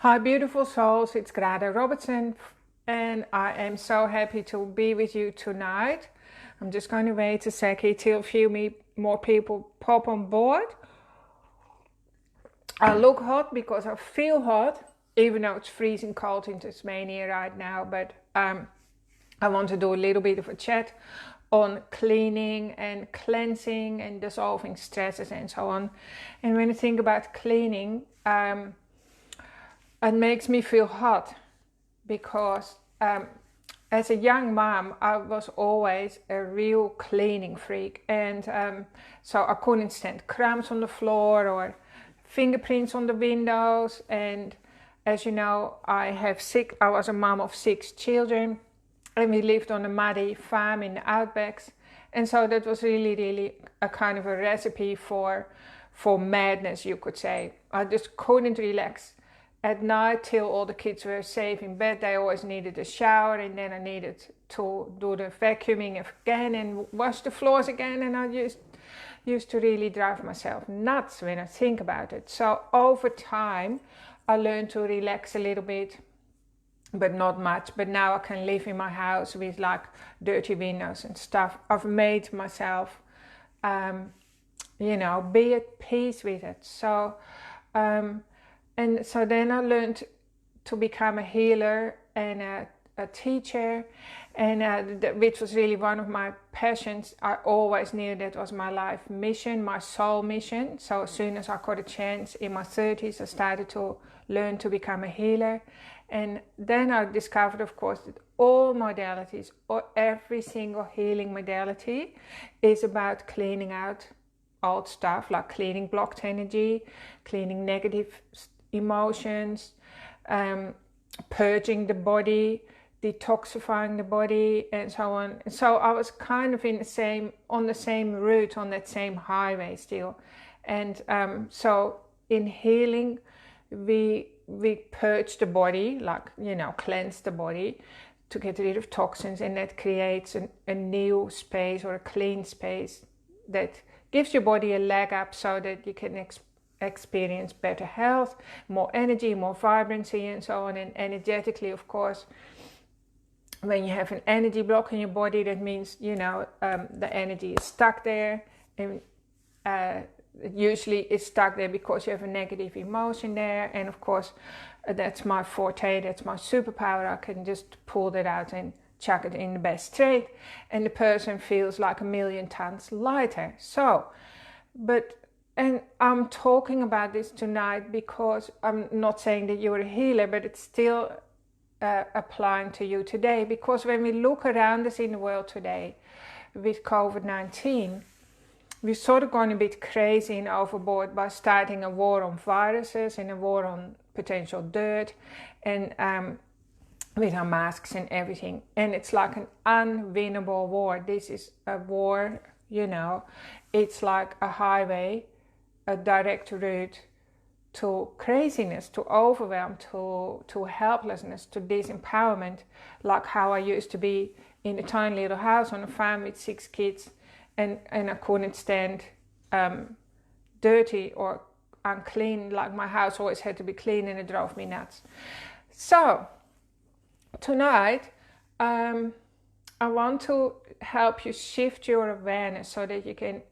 Hi beautiful souls, it's Grada Robertson and I am so happy to be with you tonight. I'm just going to wait a second till a few more people pop on board. I look hot because I feel hot, even though it's freezing cold in Tasmania right now, but I want to do a little bit of a chat on cleaning and cleansing and dissolving stresses and so on. And when I think about cleaning, it makes me feel hot because as a young mom, I was always a real cleaning freak. And so I couldn't stand crumbs on the floor or fingerprints on the windows. And as you know, I was a mom of 6 children and we lived on a muddy farm in the outbacks. And so that was really a kind of a recipe for madness, you could say. I just couldn't relax at night till all the kids were safe in bed. They always needed a shower, and then I needed to do the vacuuming again and wash the floors again, and I used to really drive myself nuts when I think about it. So over time I learned to relax a little bit, but not much. But now I can live in my house with like dirty windows and stuff. I've made myself be at peace with it. So and so then I learned to become a healer and a teacher, and which was really one of my passions. I always knew that was my life mission, my soul mission. So as soon as I got a chance in my 30s, I started to learn to become a healer. And then I discovered, of course, that all modalities, or every single healing modality, is about cleaning out old stuff, like cleaning blocked energy, cleaning negative emotions, purging the body, detoxifying the body, and so on. So I was kind of on the same route, on that same highway still. And so in healing, we purge the body, like, cleanse the body to get rid of toxins, and that creates a new space or a clean space that gives your body a leg up so that you can experience better health, more energy, more vibrancy, and so on. And energetically, of course, when you have an energy block in your body, that means the energy is stuck there, and usually it's stuck there because you have a negative emotion there. And of course, that's my forte, that's my superpower. I can just pull that out and chuck it in the best straight, and the person feels like 1,000,000 tons lighter. And I'm talking about this tonight because I'm not saying that you're a healer, but it's still applying to you today. Because when we look around us in the world today with COVID-19, we've sort of gone a bit crazy and overboard by starting a war on viruses and a war on potential dirt, and with our masks and everything. And it's like an unwinnable war. This is a war, it's like a highway, a direct route to craziness, to overwhelm, to helplessness, to disempowerment, like how I used to be in a tiny little house on a farm with 6 kids, and I couldn't stand dirty or unclean. Like, my house always had to be clean, and it drove me nuts. So tonight I want to help you shift your awareness so that you can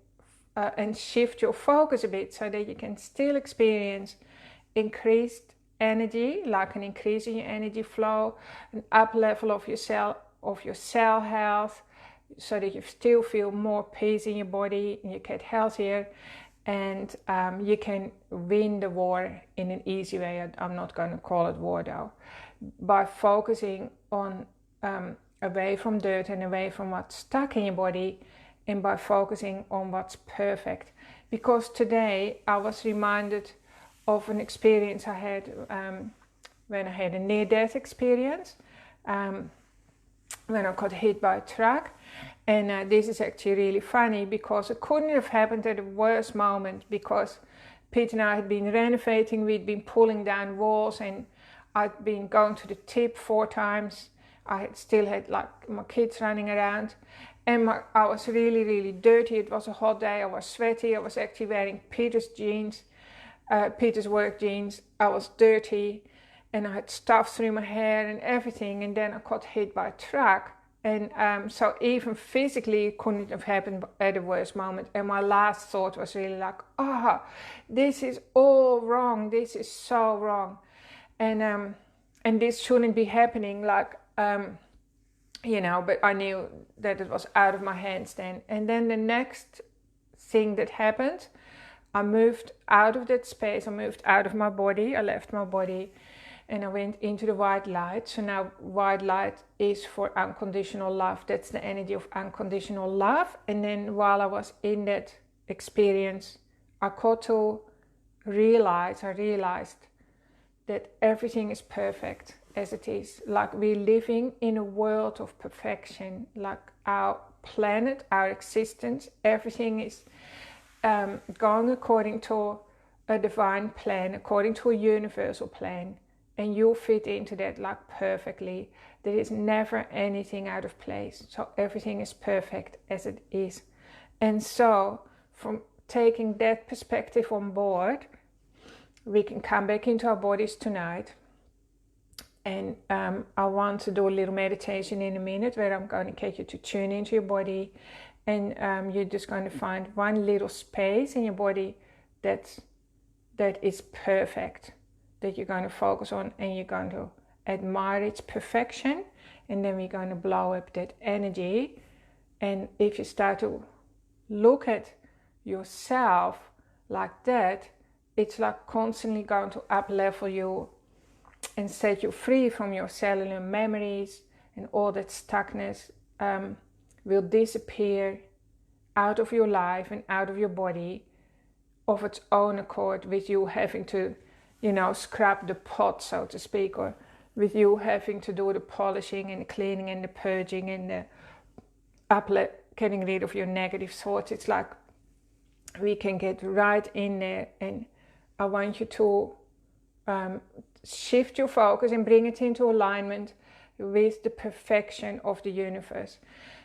and shift your focus a bit so that you can still experience increased energy, like an increase in your energy flow, an up level of your cell health, so that you still feel more peace in your body and you get healthier, and you can win the war in an easy way. I'm not going to call it war though, by focusing on away from dirt and away from what's stuck in your body, and by focusing on what's perfect. Because today I was reminded of an experience I had when I had a near-death experience, when I got hit by a truck. And this is actually really funny because it couldn't have happened at a worse moment, because Pete and I had been renovating, we'd been pulling down walls, and I'd been going to the tip 4 times. I still had like my kids running around, and I was really dirty. It was a hot day, I was sweaty, I was actually wearing Peter's jeans, Peter's work jeans. I was dirty, and I had stuff through my hair and everything, and then I got hit by a truck. And so even physically it couldn't have happened at the worst moment. And my last thought was really like, this is all wrong, this is so wrong, and this shouldn't be happening, like, but I knew that it was out of my hands then. And then the next thing that happened, I moved out of that space, I moved out of my body, I left my body, and I went into the white light. So now white light is for unconditional love. That's the energy of unconditional love. And then while I was in that experience, I realized that everything is perfect as it is. Like, we're living in a world of perfection. Like, our planet, our existence, everything is going according to a divine plan, according to a universal plan. And you fit into that like perfectly. There is never anything out of place. So everything is perfect as it is. And so from taking that perspective on board, we can come back into our bodies tonight. And I want to do a little meditation in a minute where I'm going to get you to tune into your body. And you're just going to find one little space in your body that is perfect, that you're going to focus on, and you're going to admire its perfection. And then we're going to blow up that energy. And if you start to look at yourself like that, it's like constantly going to up level you and set you free from your cellular memories, and all that stuckness will disappear out of your life and out of your body of its own accord, with you having to scrub the pot, so to speak, or with you having to do the polishing and the cleaning and the purging and the getting rid of your negative thoughts. It's like we can get right in there, and I want you to shift your focus and bring it into alignment with the perfection of the universe.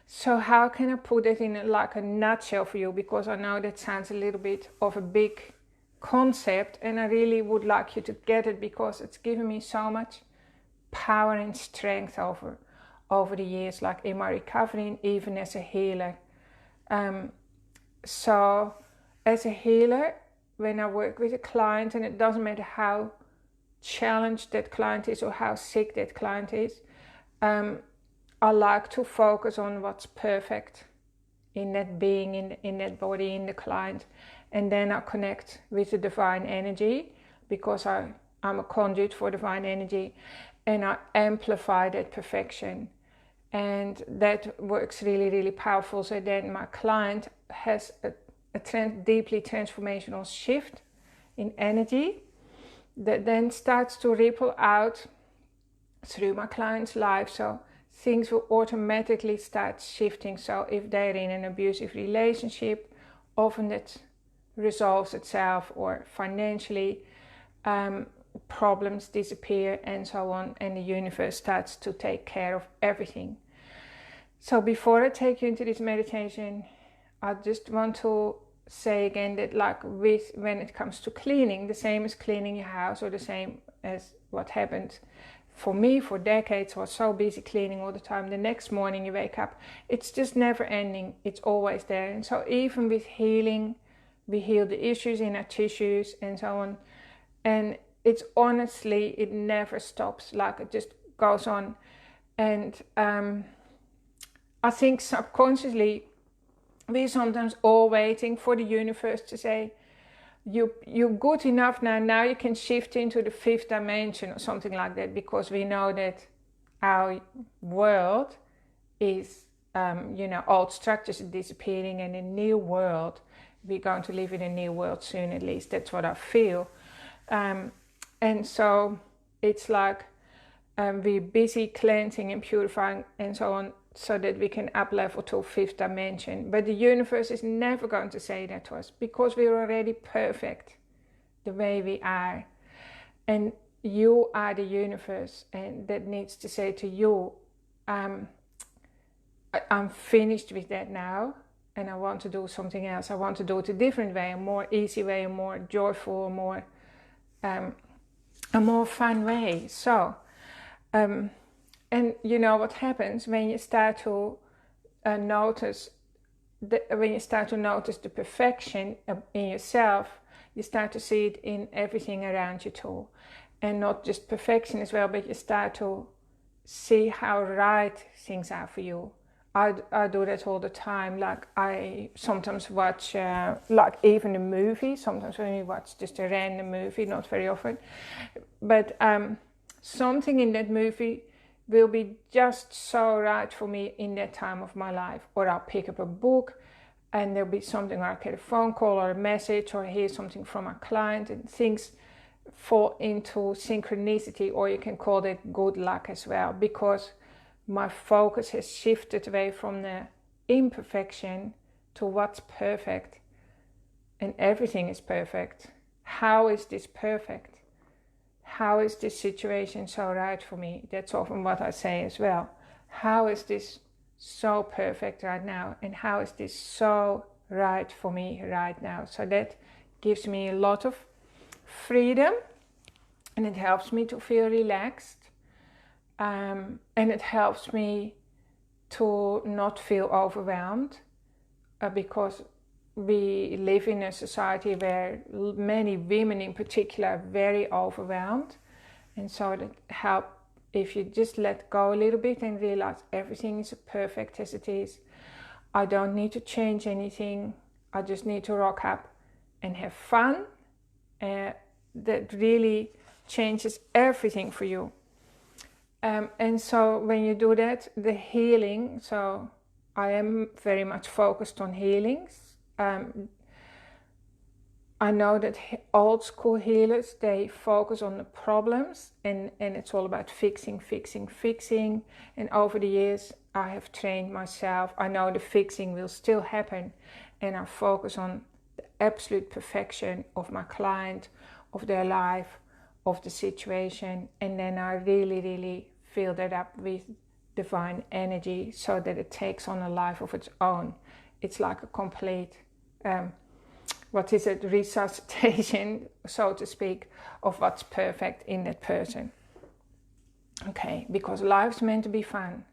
So how can I put it in like a nutshell for you? Because I know that sounds a little bit of a big concept, and I really would like you to get it, because it's given me so much power and strength over the years, like in my recovery and even as a healer. So as a healer, when I work with a client, and it doesn't matter how challenged that client is or how sick that client is, I like to focus on what's perfect in that being, in that body, in the client. And then I connect with the divine energy, because I'm a conduit for divine energy, and I amplify that perfection. And that works really, really powerful. So then my client has a deeply transformational shift in energy that then starts to ripple out through my client's life. So things will automatically start shifting. So if they're in an abusive relationship, often that resolves itself, or financially problems disappear, and so on, and the universe starts to take care of everything. So before I take you into this meditation, I just want to say again that when it comes to cleaning, the same as cleaning your house, or the same as what happened for me for decades. I was so busy cleaning all the time. The next morning you wake up, it's just never ending. It's always there. And so even with healing, we heal the issues in our tissues and so on. And it's honestly, it never stops. Like, it just goes on. And I think subconsciously, we're sometimes all waiting for the universe to say, you're good enough now you can shift into the fifth dimension or something like that, because we know that our world is, old structures are disappearing, and a new world, we're going to live in a new world soon, at least that's what I feel. And so it's like we're busy cleansing and purifying and so on, so that we can up level to fifth dimension. But the universe is never going to say that to us, because we're already perfect the way we are. And you are the universe, and that needs to say to you, I'm finished with that now, and I want to do something else. I want to do it a different way, a more easy way, a more joyful, a more a more fun way. So, and you know what happens when you start to notice when you start to notice the perfection in yourself, you start to see it in everything around you too. And not just perfection as well, but you start to see how right things are for you. I do that all the time. Like I sometimes watch, like even a movie. Sometimes when you watch just a random movie, not very often, but something in that movie will be just so right for me in that time of my life. Or I'll pick up a book and there'll be something, or I'll get a phone call or a message or hear something from a client, and things fall into synchronicity, or you can call it good luck as well, because my focus has shifted away from the imperfection to what's perfect. And everything is perfect. How is this perfect? How is this situation so right for me? That's often what I say as well. How is this so perfect right now? And how is this so right for me right now? So that gives me a lot of freedom, and it helps me to feel relaxed. And it helps me to not feel overwhelmed, because we live in a society where many women in particular are very overwhelmed. And so it helps if you just let go a little bit and realize everything is perfect as it is. I don't need to change anything. I just need to rock up and have fun. That really changes everything for you. And so when you do that, the healing, so I am very much focused on healings. I know that old school healers, they focus on the problems, and it's all about fixing. And over the years, I have trained myself. I know the fixing will still happen, and I focus on the absolute perfection of my client, of their life, of the situation. And then I really, really fill that up with divine energy so that it takes on a life of its own. It's like a complete resuscitation, so to speak, of what's perfect in that person. Okay, because life's meant to be fun.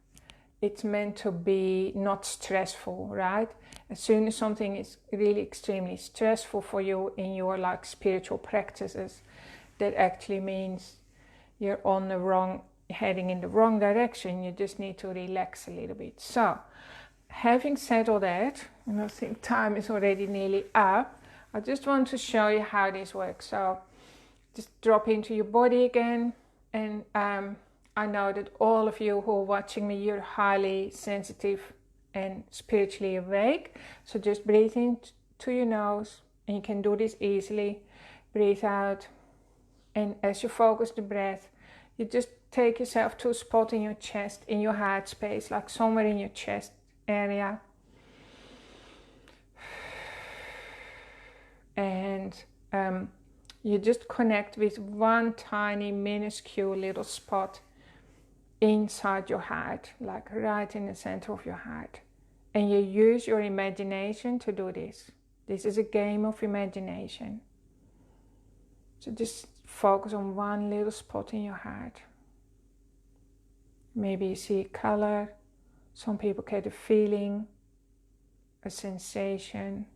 It's meant to be not stressful, right? As soon as something is really extremely stressful for you in your like spiritual practices, that actually means you're heading in the wrong direction. You just need to relax a little bit. So, having said all that, and I think time is already nearly up, I just want to show you how this works. So just drop into your body again. And I know that all of you who are watching me, you're highly sensitive and spiritually awake. So just breathe in to your nose, and you can do this easily. Breathe out. And as you focus the breath, you just take yourself to a spot in your chest, in your heart space, like somewhere in your chest area. And you just connect with one tiny, minuscule little spot inside your heart, like right in the center of your heart. And you use your imagination to do this. This is a game of imagination. So just focus on one little spot in your heart. Maybe you see a color. Some people get a feeling, a sensation.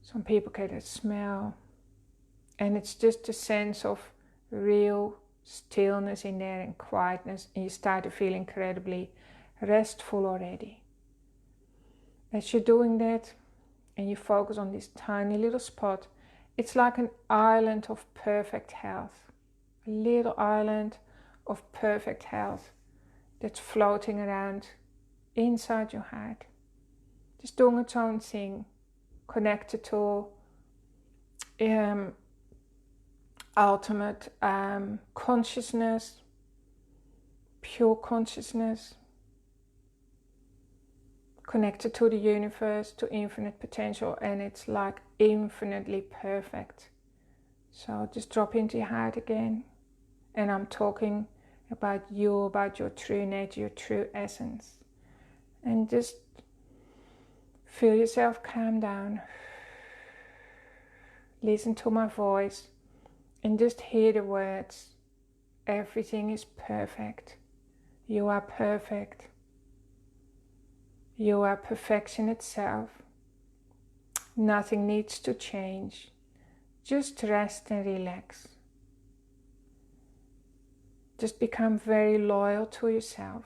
Some people get a smell. And it's just a sense of real stillness in there and quietness. And you start to feel incredibly restful already. As you're doing that and you focus on this tiny little spot, it's like an island of perfect health. A little island of perfect health that's floating around inside your heart. Just doing its own thing. Connected to ultimate consciousness, pure consciousness, connected to the universe, to infinite potential, and it's like infinitely perfect. So just drop into your heart again, and I'm talking about you, about your true nature, your true essence, and just feel yourself calm down. Listen to my voice And just hear the words, everything is perfect. You are perfect. You are perfection itself. Nothing needs to change. Just rest and relax. Just become very loyal to yourself.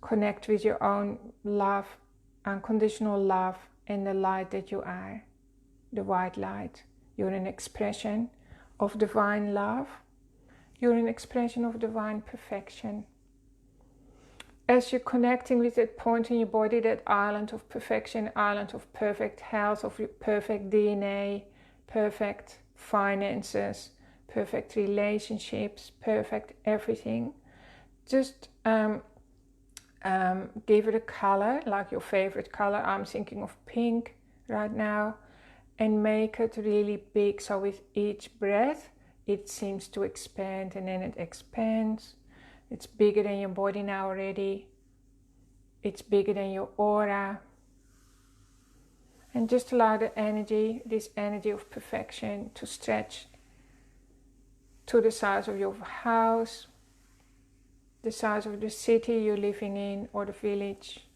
Connect with your own love, unconditional love, and the light that you are, the white light. You're an expression of divine love. You're an expression of divine perfection. As you're connecting with that point in your body, that island of perfection, island of perfect health, of your perfect DNA, perfect finances, perfect relationships, perfect everything, just give it a color, like your favorite color. I'm thinking of pink right now, and make it really big. So with each breath, it seems to expand, and then it expands. It's bigger than your body now already. It's bigger than your aura. And just allow the energy, this energy of perfection, to stretch to the size of your house, the size of the city you're living in, or the village.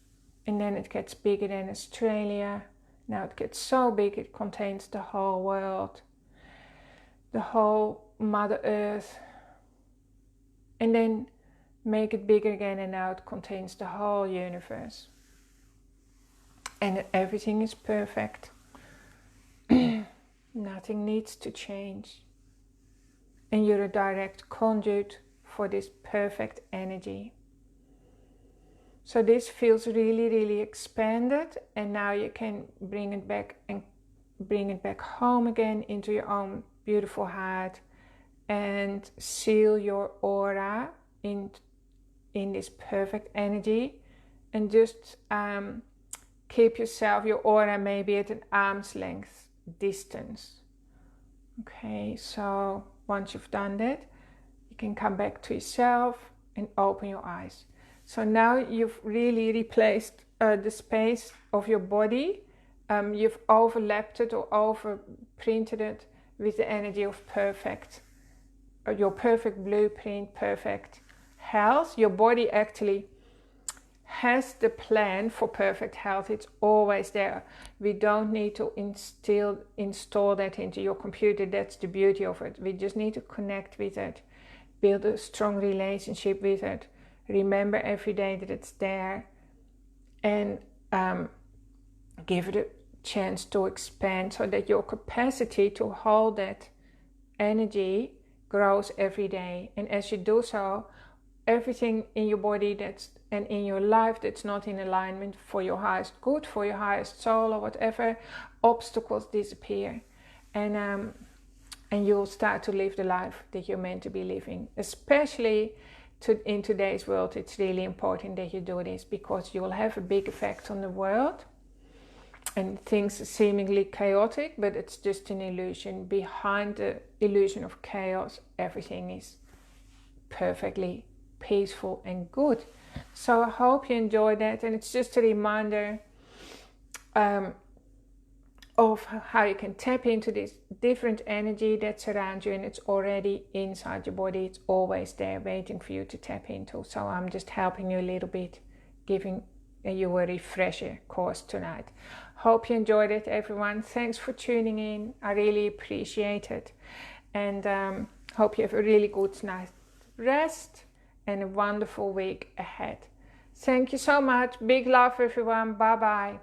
And then it gets bigger than Australia. Now it gets so big it contains the whole world, the whole Mother Earth. And then make it bigger again, and now it contains the whole universe. And everything is perfect. Nothing needs to change. And you're a direct conduit for this perfect energy. So this feels really, really expanded, and now you can bring it back and bring it back home again into your own beautiful heart, and seal your aura in this perfect energy, and just keep yourself, your aura, maybe at an arm's length distance. Okay, so once you've done that, you can come back to yourself and open your eyes. So now you've really replaced the space of your body. You've overlapped it or overprinted it with the energy of perfect, your perfect blueprint, perfect health. Your body actually has the plan for perfect health. It's always there. We don't need to install that into your computer. That's the beauty of it. We just need to connect with it, build a strong relationship with it, remember every day that it's there, and give it a chance to expand, so that your capacity to hold that energy grows every day. And as you do so, everything in your body and in your life that's not in alignment for your highest good, for your highest soul, or whatever, obstacles disappear, and you'll start to live the life that you're meant to be living. Especially in today's world, it's really important that you do this, because you will have a big effect on the world, and things are seemingly chaotic, but it's just an illusion. Behind the illusion of chaos, everything is perfectly peaceful and good. So I hope you enjoyed that, and it's just a reminder of how you can tap into this different energy that's around you, and it's already inside your body. It's always there waiting for you to tap into. So I'm just helping you a little bit, giving you a refresher course tonight. Hope you enjoyed it, everyone. Thanks for tuning in. I really appreciate it, and hope you have a really good night's rest and a wonderful week ahead. Thank you so much. Big love, everyone. Bye bye.